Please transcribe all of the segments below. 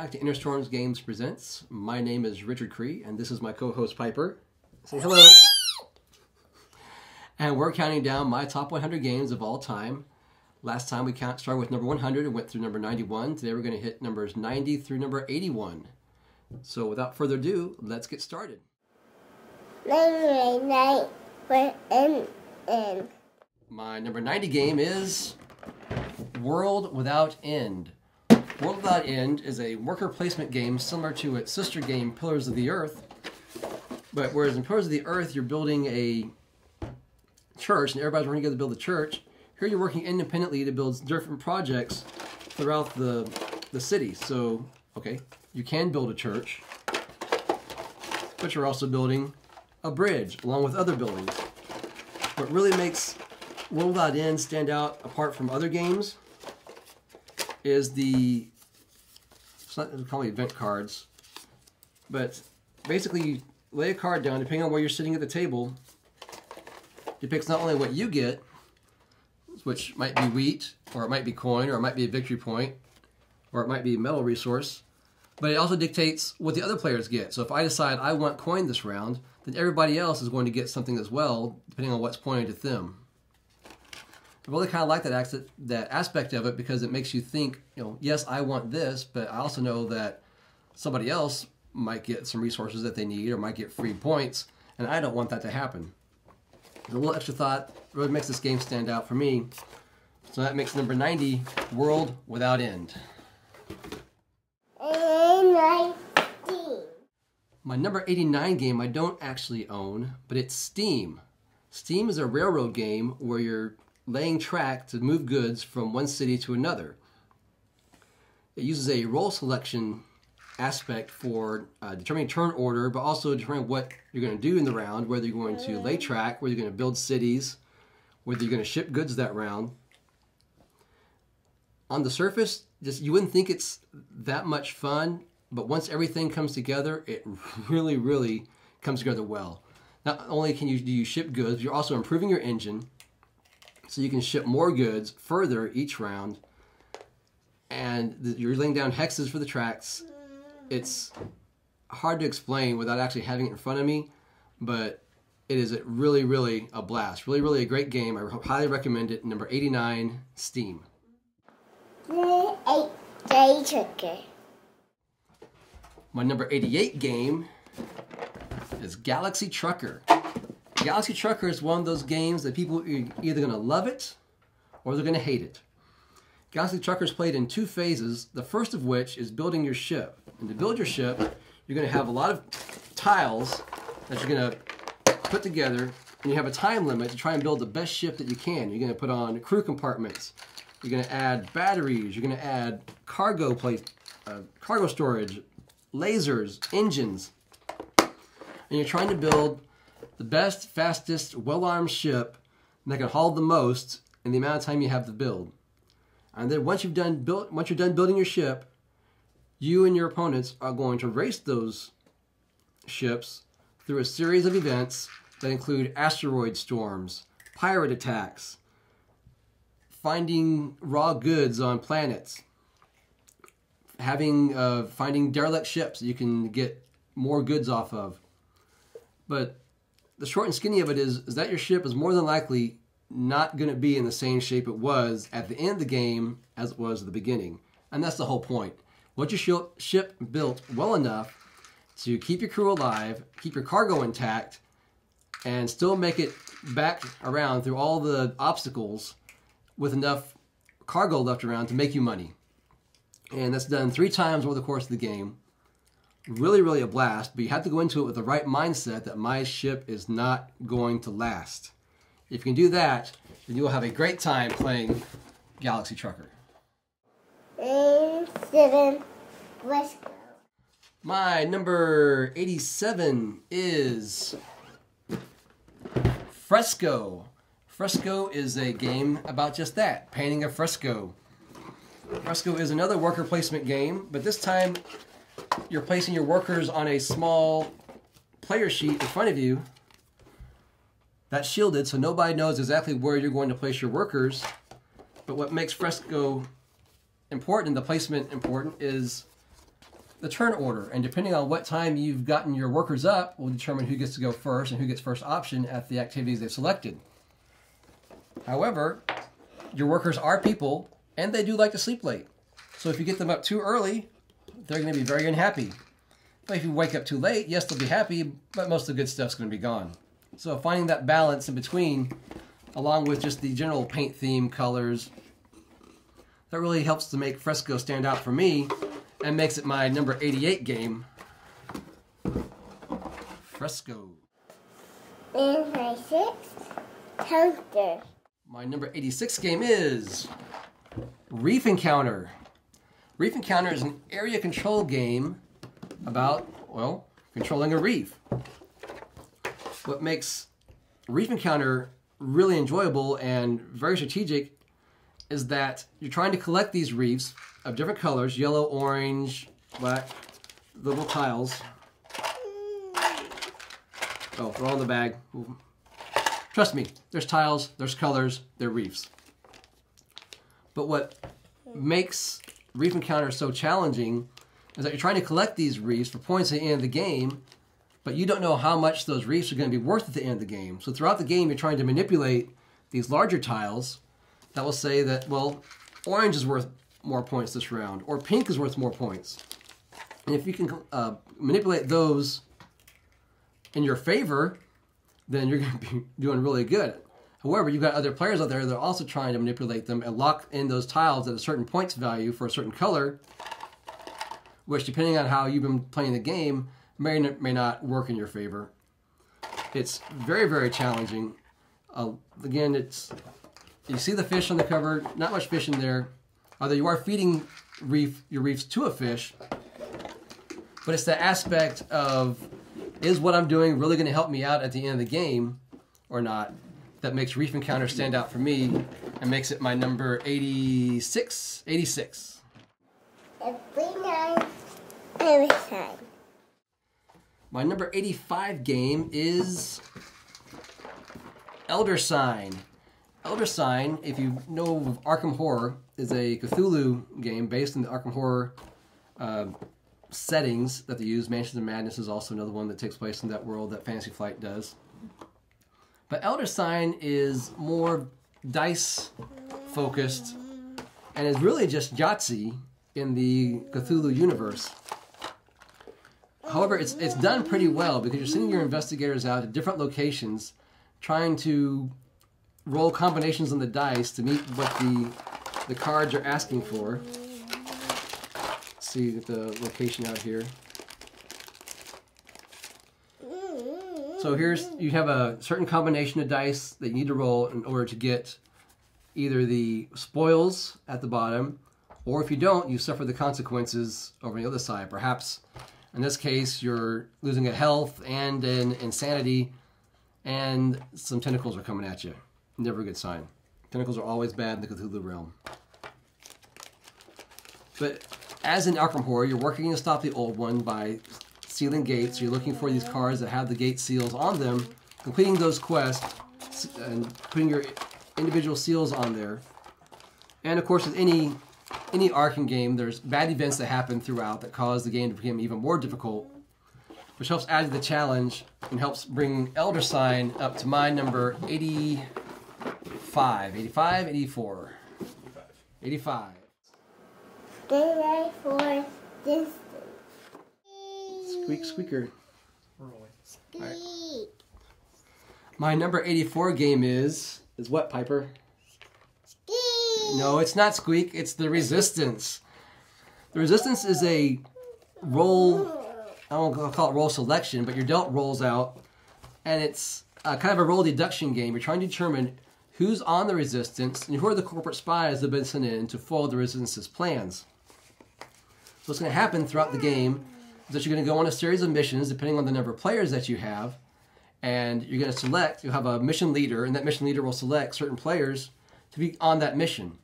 back to Inner Storms Games Presents. My name is Richard Cree, and this is my co-host Piper. Say hello. And we're counting down my top 100 games of all time. Last time we started with number 100 and went through number 91. Today we're going to hit numbers 90 through number 81. So without further ado, let's get started. My number 90 game is World Without End. World Without End is a worker placement game similar to its sister game, Pillars of the Earth. But whereas in Pillars of the Earth, you're building a church, and everybody's working together to build a church, here you're working independently to build different projects throughout the city. So, okay, you can build a church, but you're also building a bridge along with other buildings. What really makes World Without End stand out apart from other games is it's not called event cards, but basically you lay a card down, depending on where you're sitting at the table, depicts not only what you get, which might be wheat, or it might be coin, or it might be a victory point, or it might be a metal resource, but it also dictates what the other players get. So if I decide I want coin this round, then everybody else is going to get something as well, depending on what's pointed at them. I really kind of like that aspect of it because it makes you think, yes, I want this, but I also know that somebody else might get some resources that they need or might get free points, and I don't want that to happen. A little extra thought really makes this game stand out for me. So that makes number 90, World Without End. My number 89 game I don't actually own, but it's Steam. Steam is a railroad game where you're laying track to move goods from one city to another. It uses a role selection aspect for determining turn order, but also determining what you're going to do in the round, whether you're going to lay track, whether you're going to build cities, whether you're going to ship goods that round. On the surface, you wouldn't think it's that much fun, but once everything comes together, it really, really comes together well. Not only do you ship goods, you're also improving your engine, so you can ship more goods further each round, and you're laying down hexes for the tracks. It's hard to explain without actually having it in front of me, but it is really, really a blast. Really, really a great game. I highly recommend it. Number 89, Steam. My number 88 game is Galaxy Trucker. Galaxy Trucker is one of those games that people are either going to love it or they're going to hate it. Galaxy Trucker is played in two phases, the first of which is building your ship. And to build your ship, you're going to have a lot of tiles that you're going to put together, and you have a time limit to try and build the best ship that you can. You're going to put on crew compartments, you're going to add batteries, you're going to add cargo storage, lasers, engines, and you're trying to build the best, fastest, well-armed ship that can haul the most in the amount of time you have to build. And then once you're done building your ship, you and your opponents are going to race those ships through a series of events that include asteroid storms, pirate attacks, finding raw goods on planets, finding derelict ships that you can get more goods off of. But the short and skinny of it is that your ship is more than likely not going to be in the same shape it was at the end of the game as it was at the beginning. And that's the whole point. Want your ship built well enough to keep your crew alive, keep your cargo intact, and still make it back around through all the obstacles with enough cargo left around to make you money. And that's done 3 times over the course of the game. Really, really a blast, but you have to go into it with the right mindset that my ship is not going to last. If you can do that, then you will have a great time playing Galaxy Trucker. 87, Fresco. My number 87 is Fresco. Fresco is a game about just that, painting a fresco. Fresco is another worker placement game, but this time you're placing your workers on a small player sheet in front of you that's shielded, so nobody knows exactly where you're going to place your workers. But what makes Fresco important, the placement important, is the turn order, and depending on what time you've gotten your workers up will determine who gets to go first and who gets first option at the activities they've selected. However, your workers are people, and they do like to sleep late. So if you get them up too early, they're going to be very unhappy. But if you wake up too late, yes, they'll be happy, but most of the good stuff's going to be gone. So finding that balance in between, along with just the general paint theme, colors, that really helps to make Fresco stand out for me and makes it my number 88 game, Fresco. And my sixth counter. My number 86 game is Reef Encounter. Reef Encounter is an area control game about, well, controlling a reef. What makes Reef Encounter really enjoyable and very strategic is that you're trying to collect these reefs of different colors, yellow, orange, black, the little tiles. Oh, they're all in the bag. Trust me, there's tiles, there's colors, they're reefs. But what makes Reef Encounter so challenging is that you're trying to collect these reefs for points at the end of the game, but you don't know how much those reefs are going to be worth at the end of the game. So throughout the game, you're trying to manipulate these larger tiles that will say that, well, orange is worth more points this round, or pink is worth more points. And if you can manipulate those in your favor, then you're going to be doing really good. However, you've got other players out there that are also trying to manipulate them and lock in those tiles at a certain points value for a certain color, which, depending on how you've been playing the game, may not work in your favor. It's very, very challenging. Again, you see the fish on the cover, not much fish in there. Although you are feeding your reefs to a fish, but it's the aspect of, is what I'm doing really going to help me out at the end of the game or not, that makes Reef Encounter stand out for me and makes it my number 86. Every night, every time. My number 85 game is Elder Sign. Elder Sign, if you know of Arkham Horror, is a Cthulhu game based in the Arkham Horror settings that they use. Mansions of Madness is also another one that takes place in that world that Fantasy Flight does. But Elder Sign is more dice-focused and is really just Yahtzee in the Cthulhu universe. However, it's done pretty well because you're sending your investigators out at different locations trying to roll combinations on the dice to meet what the cards are asking for. Let's see the location out here. So you have a certain combination of dice that you need to roll in order to get either the spoils at the bottom, or if you don't, you suffer the consequences over on the other side. Perhaps, in this case, you're losing a health and an insanity, and some tentacles are coming at you. Never a good sign. Tentacles are always bad in the Cthulhu realm. But as in Arkham Horror, you're working to stop the old one by sealing gates. You're looking for these cards that have the gate seals on them, completing those quests, and putting your individual seals on there. And of course, with any Arkham game, there's bad events that happen throughout that cause the game to become even more difficult, which helps add to the challenge and helps bring Elder Sign up to my number 85. 84. 85. Get ready for distance. Squeak, squeaker. Squeak. Right. My number 84 game is what, Piper? Squeak. No, it's not Squeak. It's The Resistance. The Resistance is a roll, I don't want to call it roll selection, but your dealt rolls out, and it's kind of a roll deduction game. You're trying to determine who's on the Resistance and who are the corporate spies that have been sent in to foil the Resistance's plans. So what's going to happen throughout the game is that you're going to go on a series of missions depending on the number of players that you have, and you're going to select, you'll have a mission leader, and that mission leader will select certain players to be on that mission.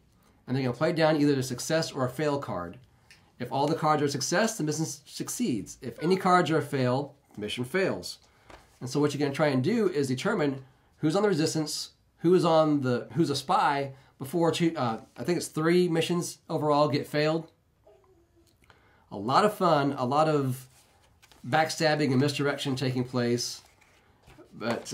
And they're going to play down either a success or a fail card. If all the cards are a success, the mission succeeds. If any cards are a fail, the mission fails. And so what you're going to try and do is determine who's on the Resistance, who's a spy before I think it's 3 missions overall get failed. A lot of fun, a lot of backstabbing and misdirection taking place, but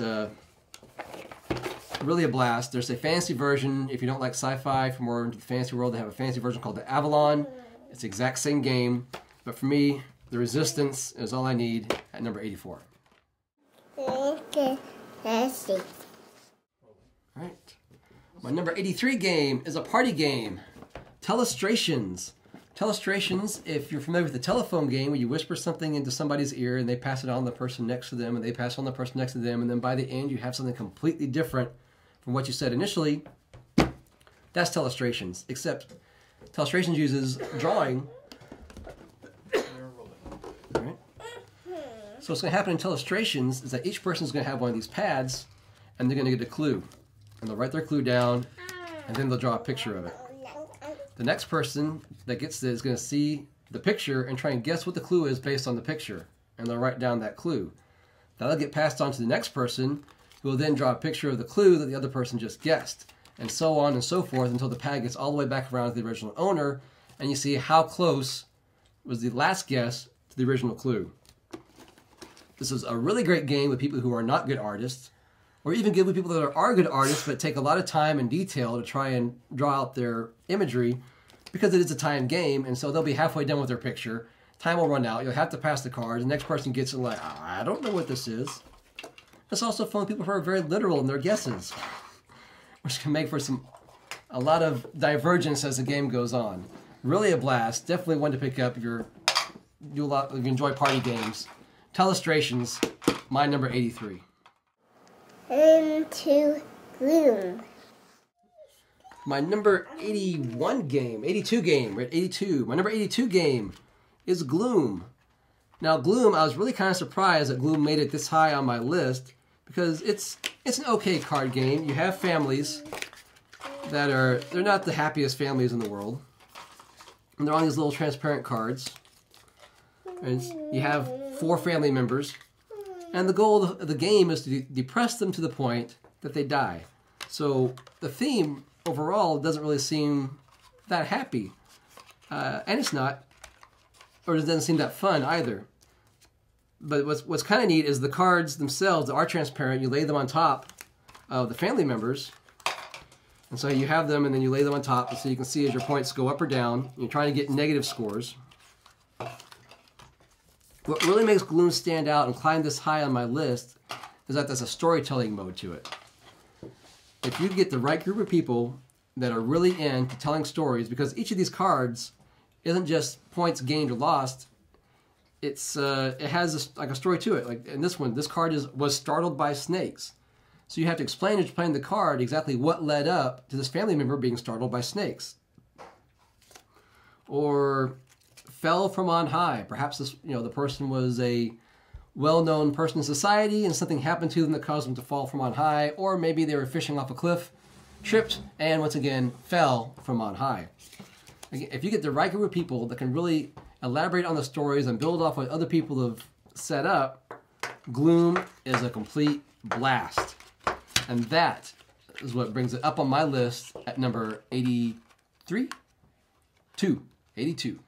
really a blast. There's a fantasy version. If you don't like sci-fi, for more into the fantasy world, they have a fantasy version called the Avalon. It's the exact same game, but for me, the Resistance is all I need at number 84. Okay, let's see. All right. My number 83 game is a party game, Telus. Telus, if you're familiar with the telephone game where you whisper something into somebody's ear and they pass it on to the person next to them and they pass it on to the person next to them, and then by the end you have something completely different from what you said initially, that's Telus, except Telus uses drawing. All right. So what's going to happen in Telus is that each person is going to have one of these pads and they're going to get a clue. And they'll write their clue down and then they'll draw a picture of it. The next person that gets this is going to see the picture and try and guess what the clue is based on the picture. And they'll write down that clue. That'll get passed on to the next person, who will then draw a picture of the clue that the other person just guessed. And so on and so forth until the pad gets all the way back around to the original owner, and you see how close was the last guess to the original clue. This is a really great game with people who are not good artists, or even good with people that are good artists but take a lot of time and detail to try and draw out their imagery, because it is a timed game, and so they'll be halfway done with their picture. Time will run out. You'll have to pass the card. The next person gets it like, I don't know what this is. It's also fun with people who are very literal in their guesses, which can make for a lot of divergence as the game goes on. Really a blast. Definitely one to pick up if you enjoy party games. Telus, my number 83. Into Gloom. My number 82 game. We're at 82. My number 82 game is Gloom. Now, Gloom, I was really kind of surprised that Gloom made it this high on my list, because it's an okay card game. You have families they're not the happiest families in the world. And they're on these little transparent cards. And you have 4 family members. And the goal of the game is to depress them to the point that they die. So the theme overall doesn't really seem that happy. And it's not. Or it doesn't seem that fun either. But what's kind of neat is the cards themselves that are transparent. You lay them on top of the family members. And so you have them and then you lay them on top so you can see as your points go up or down. You're trying to get negative scores. What really makes Gloom stand out and climb this high on my list is that there's a storytelling mode to it. If you get the right group of people that are really into telling stories, because each of these cards isn't just points gained or lost, it has like a story to it. Like in this one, this card was startled by snakes. So you have to explain as you're playing the card exactly what led up to this family member being startled by snakes. Or fell from on high. Perhaps this, the person was a well-known person in society and something happened to them that caused them to fall from on high, or maybe they were fishing off a cliff, tripped, and once again fell from on high. Again, if you get the right group of people that can really elaborate on the stories and build off what other people have set up, Gloom is a complete blast. And that is what brings it up on my list at number 83? 82.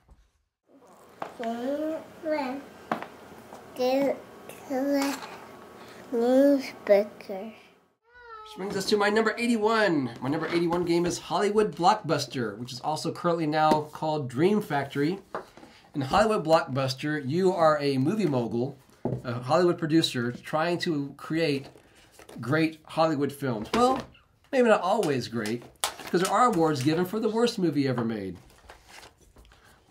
Newspaper. Which brings us to my number 81. My number 81 game is Hollywood Blockbuster, which is also currently now called Dream Factory. In Hollywood Blockbuster, you are a movie mogul, a Hollywood producer, trying to create great Hollywood films. Well, maybe not always great, because there are awards given for the worst movie ever made.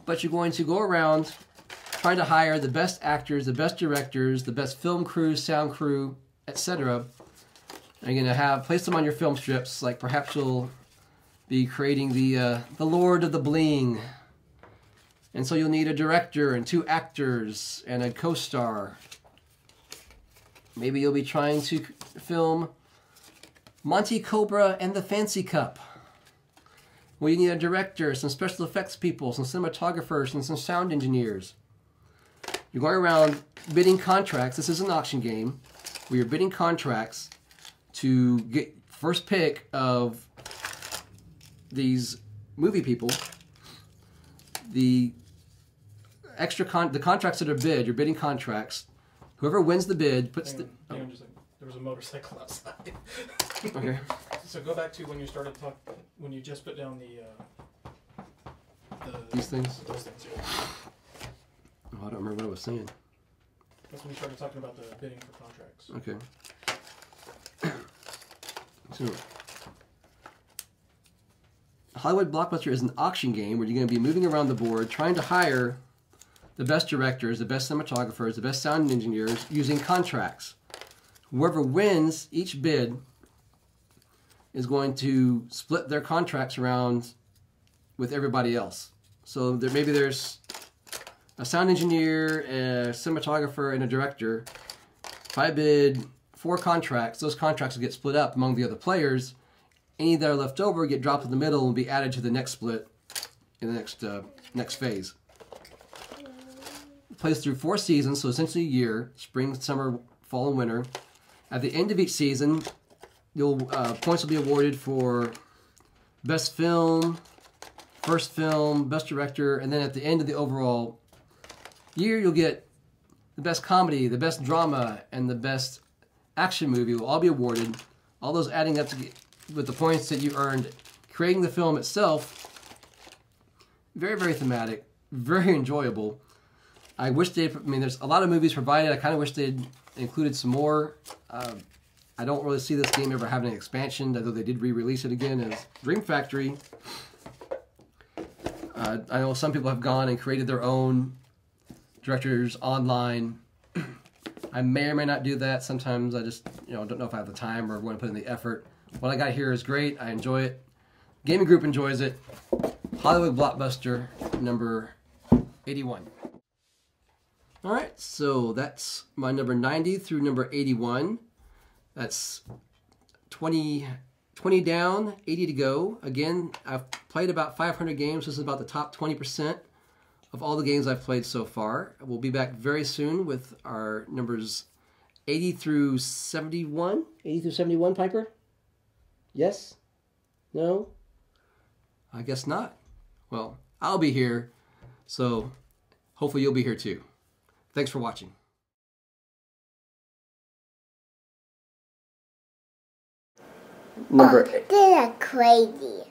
But you're going to go around trying to hire the best actors, the best directors, the best film crew, sound crew, etc. And you're going to place them on your film strips, like perhaps you'll be creating the Lord of the Bling. And so you'll need a director and 2 actors and a co-star. Maybe you'll be trying to film Monty Cobra and the Fancy Cup. Well, you need a director, some special effects people, some cinematographers, and some sound engineers. You're going around bidding contracts. This is an auction game where you're bidding contracts to get first pick of these movie people. The the contracts that are bid, your bidding contracts. Whoever wins the bid puts hang on just a second. There was a motorcycle outside. Okay. So go back to when you started when you just put down these things. Those things. Yeah. Oh, I don't remember what I was saying. That's when you started talking about the bidding for contracts. Okay. So, Hollywood Blockbuster is an auction game where you're going to be moving around the board trying to hire the best directors, the best cinematographers, the best sound engineers using contracts. Whoever wins each bid is going to split their contracts around with everybody else. So maybe there's a sound engineer, a cinematographer, and a director. If I bid 4 contracts, those contracts will get split up among the other players. Any that are left over get dropped in the middle and be added to the next split in the next phase. It plays through 4 seasons, so essentially a year: spring, summer, fall, and winter. At the end of each season, points will be awarded for best film, first film, best director, and then at the end of the overall year, you'll get the best comedy, the best drama, and the best action movie will all be awarded. All those adding up with the points that you earned creating the film itself. Very, very thematic, very enjoyable. I wish there's a lot of movies provided. I kind of wish they'd included some more. I don't really see this game ever having an expansion, although they did re-release it again as Dream Factory. I know some people have gone and created their own directors online. I may or may not do that. Sometimes I just don't know if I have the time or want to put in the effort. What I got here is great. I enjoy it. Gaming group enjoys it. Hollywood Blockbuster number 81. All right, so that's my number 90 through number 81. That's 20 down, 80 to go. Again, I've played about 500 games. This is about the top 20% of all the games I've played so far. We'll be back very soon with our numbers 80 through 71. 80 through 71, Piper? Yes? No? I guess not. Well, I'll be here, so hopefully you'll be here too. Thanks for watching. They're crazy.